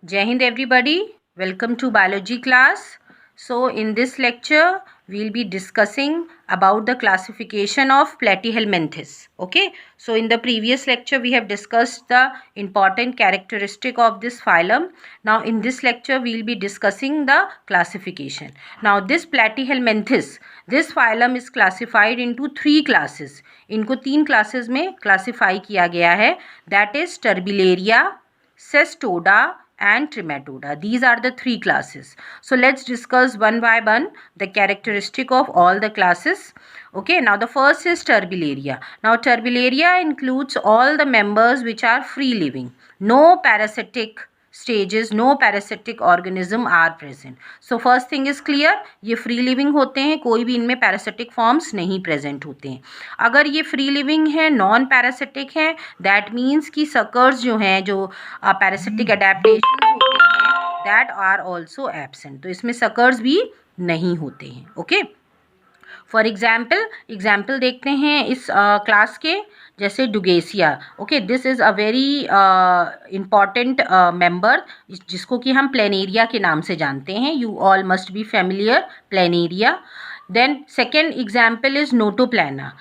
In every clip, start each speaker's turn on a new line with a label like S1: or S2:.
S1: Jai Hind everybody, welcome to biology class. So in this lecture we'll be discussing about the classification of platyhelminthes. Okay, so in the previous lecture we have discussed the important characteristic of this phylum. Now in this lecture we'll be discussing the classification. Now this platyhelminthes, this phylum is classified into three classes. इनको तीन classes में classify किया गया है, that is Turbellaria, Cestoda and Trematoda. These are the three classes. So let's discuss one by one the characteristic of all the classes. Okay, now the first is Turbellaria. Now Turbellaria includes all the members which are free living. No parasitic stages, no parasitic organism are present. So first thing is clear, ये free living होते हैं, कोई भी इनमें parasitic forms नहीं present होते हैं. अगर ये free living है, non parasitic है, that means कि suckers जो हैं, जो parasitic adaptations होते हैं, that are also absent. तो इसमें suckers भी नहीं होते हैं. Okay, फॉर एग्जाम्पल देखते हैं इस क्लास के, जैसे Dugesia. Okay, this is a very important member जिसको कि हम प्लेनेरिया के नाम से जानते हैं. You all must be familiar Planaria. Then second example is Notoplana.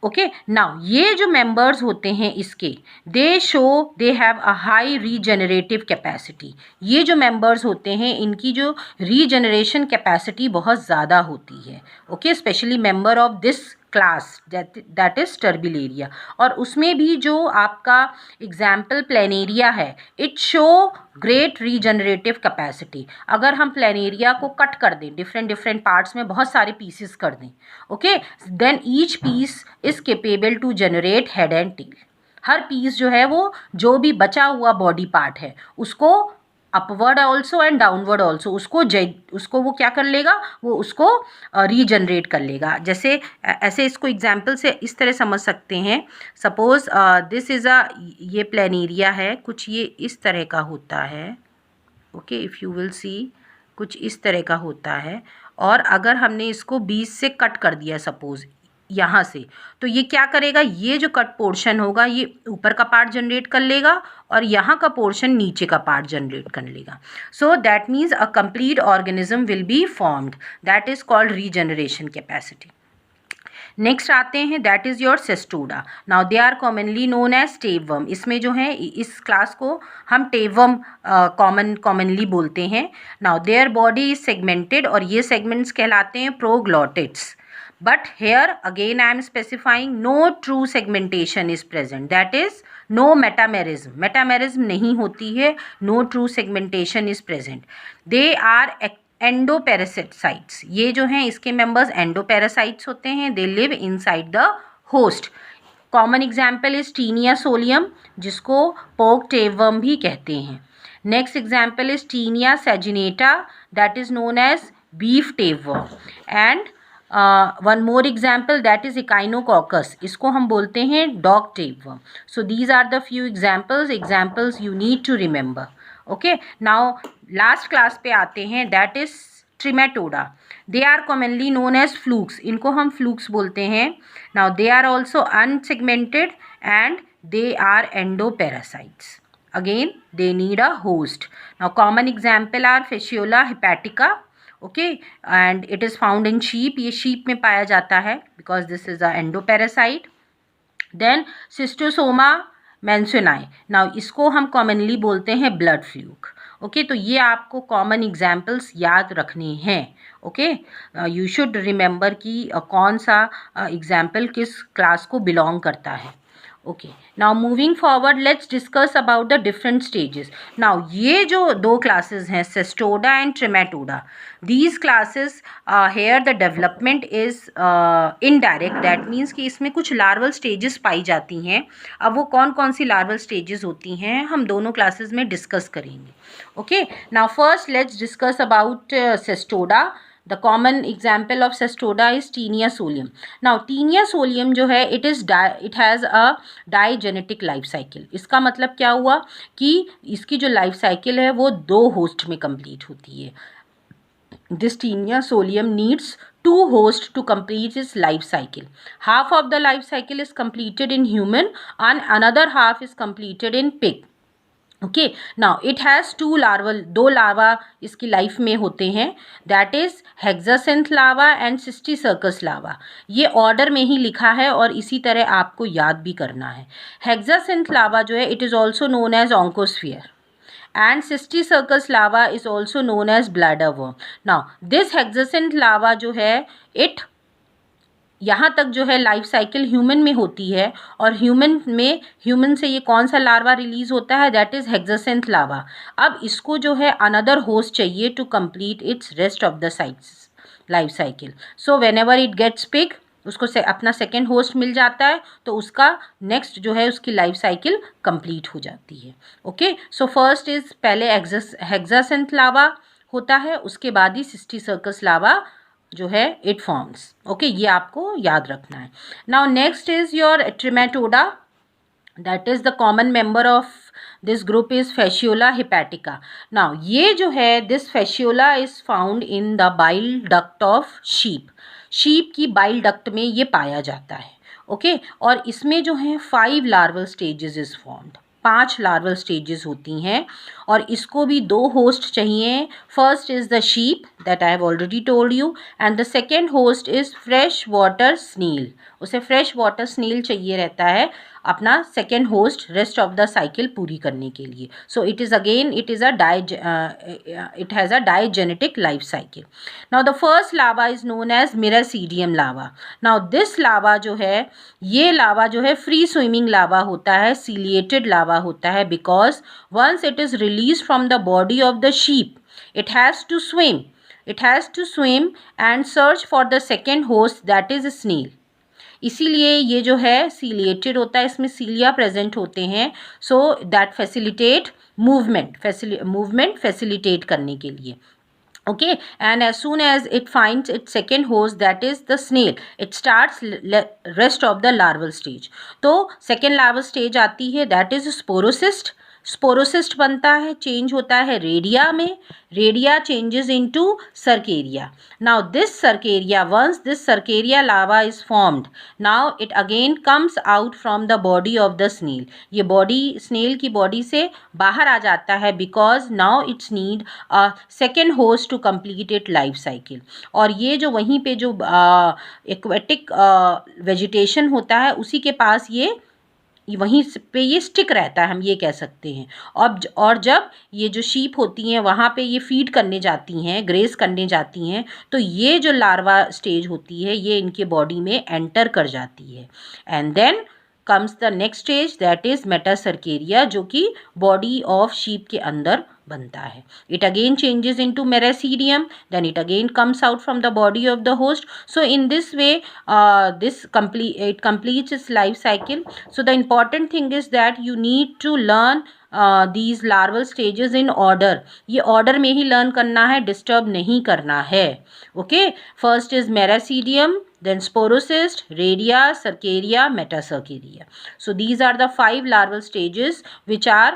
S1: Okay, now ये जो मेंबर्स होते हैं इसके, they show they have a high regenerative capacity. ये जो मेंबर्स होते हैं इनकी जो रीजनरेशन कैपेसिटी बहुत ज़्यादा होती है. Okay, specially member of this class that is Turbellaria. और उसमें भी जो आपका एग्जाम्पल प्लेनेरिया है, it show great regenerative capacity. अगर हम प्लेनेरिया को कट कर दें, डिफरेंट पार्ट्स में बहुत सारे पीसेस कर दें, okay, then each piece is capable to generate head and tail. हर पीस जो है वो जो भी बचा हुआ बॉडी पार्ट है उसको upward also and downward also उसको वो क्या कर लेगा, वो उसको रीजनरेट कर लेगा. जैसे ऐसे इसको एग्जाम्पल से इस तरह समझ सकते हैं. सपोज दिस इज़ ये प्लेनेरिया है, कुछ ये इस तरह का होता है. Okay, if you will see, कुछ इस तरह का होता है. और अगर हमने इसको 20 से कट कर दिया सपोज यहाँ से, तो ये क्या करेगा, ये जो कट पोर्शन होगा ये ऊपर का पार्ट जनरेट कर लेगा और यहाँ का पोर्शन नीचे का पार्ट जनरेट कर लेगा. So that means a complete organism will be formed. That is called regeneration capacity. Next आते हैं, that is your Cestoda. Now they are commonly known as tapeworm. इसमें जो है इस क्लास को हम टेपवर्म कॉमनली बोलते हैं. Now their body is segmented और ये सेगमेंट्स कहलाते हैं proglottids. But here again I am specifying no true segmentation is present, that is no metamerism नहीं होती है, no true segmentation is present. They are endoparasites. ये जो हैं इसके members endoparasites होते हैं. They live inside the host. Common example is Taenia solium जिसको pork tapeworm भी कहते हैं. Next example is Taenia saginata that is known as beef tapeworm. And one more example that is Echinococcus, इसको हम बोलते हैं dog tapeworm. So these are the few examples you need to remember. Okay, now last class पे आते हैं, that is Trematoda. They are commonly known as flukes. इनको हम flukes बोलते हैं. Now they are also unsegmented and they are endoparasites. Again they need a host. Now common example are Fasciola hepatica. Okay, and it is found in sheep. ये sheep में पाया जाता है because this is a endoparasite. Then Schistosoma mansoni. Now इसको हम commonly बोलते हैं blood fluke. Okay, तो ये आपको कॉमन एग्जाम्पल्स याद रखने हैं. ओके, यू शुड रिमेंबर कि कौन सा एग्जाम्पल किस क्लास को बिलोंग करता है. Okay, now moving forward let's discuss about the different stages. Now ये जो दो क्लासेस हैं, Cestoda and Trematoda, these classes here the development is indirect. That means कि इसमें कुछ लार्वल स्टेजेस पाई जाती हैं. अब वो कौन कौन सी लार्वल स्टेजेस होती हैं हम दोनों क्लासेस में डिस्कस करेंगे. Okay, now first let's discuss about Cestoda. The common example of cestoda is Taenia solium. Now Taenia solium जो है it has a digenetic life cycle. इसका मतलब क्या हुआ कि इसकी जो लाइफ साइकिल है वो 2 होस्ट में कंप्लीट होती है. This Taenia solium needs 2 hosts to complete its life cycle. Half of the life cycle is completed in human and another half is completed in pig. Okay, now it has दो लावा इसकी life में होते हैं, that is हेक्सासेंथ lava and सिस्टीसर्कस लावा। ये order में ही लिखा है और इसी तरह आपको याद भी करना है। हेक्सासेंथ लावा जो है it is also known as oncosphere and cysticircus lava is also known as bladder worm. Now this hexacent lava जो है it यहाँ तक जो है लाइफ साइकिल ह्यूमन में होती है, और ह्यूमन से ये कौन सा लार्वा रिलीज होता है, दैट इज हेक्सासेंथ लावा। अब इसको जो है अनदर होस्ट चाहिए to complete its rest of the life cycle. So whenever it gets pig, उसको अपना सेकेंड होस्ट मिल जाता है, तो उसका नेक्स्ट जो है उसकी लाइफ साइकिल कंप्लीट हो जाती है। ओके, सो फर्स्ट इज पहले हेक्सासेंथ लावा होता है, उसके बाद ही सिस्टीसर्कस लावा जो है इट फॉर्म्स। ओके, ये आपको याद रखना है। Now next is your Trematoda, that is the common member of this group is Fasciola hepatica. Now ये जो है this Fasciola is found in the bile duct of sheep की बाइल डक्ट में ये पाया जाता है। ओके, और इसमें जो है 5 larval stages is formed, 5 larval stages होती हैं, और इसको भी 2 होस्ट चाहिए। First is the sheep that I have already told you, and the second host is fresh water snail. उसे फ्रेश वाटर स्नील चाहिए रहता है अपना second host rest of the cycle पूरी करने के लिए। So it has a digenetic life cycle. Now the first larva is known as मिरासीडियम lava. Now this लावा जो है, ये लावा जो है फ्री स्विमिंग लावा होता है, सीलिएटेड लावा होता है, because once it is release from the body of the sheep it has to swim and search for the second host, that is snail. इसीलिए ये जो है सीलिएटेड होता है, इसमें सीलिया प्रेजेंट होते हैं, so that facilitate movement facilitate करने के लिए। Okay, and as soon as it finds its second host, that is the snail, it starts rest of the larval stage. तो second larval stage आती है, that is स्पोरोसिस्ट बनता है, change होता है रेडिया में, redia changes into cercaria. Now this cercaria, once this cercaria larva is formed, now it again comes out from the body of the snail. ये body snail की बॉडी से बाहर आ जाता है, because now its need a second host to complete it life cycle. और ये जो वहीं पे जो एक्वेटिक वेजिटेशन होता है उसी के पास ये वहीं पे ये स्टिक रहता है, हम ये कह सकते हैं। और जब ये जो शीप होती हैं वहाँ पे ये फीड करने जाती हैं, ग्रेस करने जाती हैं, तो ये जो लार्वा स्टेज होती है ये इनके बॉडी में एंटर कर जाती है, and then comes the next stage, that is metacercaria, जो कि बॉडी ऑफ शीप के अंदर बनता है। It again changes into miracidium, then it again comes out from the body of the host. So in this way it completes its life cycle. So the important thing is that you need to learn these larval stages in order. ये order में ही learn करना है, disturb नहीं करना है। Okay, first is Meracidium, then Sporocyst, Radia, Cercaria, Metacercaria. So these are the 5 larval stages which are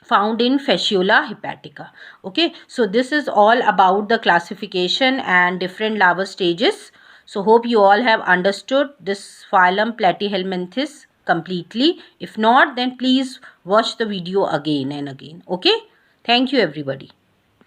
S1: found in Fasciola hepatica. Okay, so this is all about the classification and different larval stages. So hope you all have understood this phylum Platyhelminthes completely. If not, then please watch the video again and again. Okay, thank you everybody.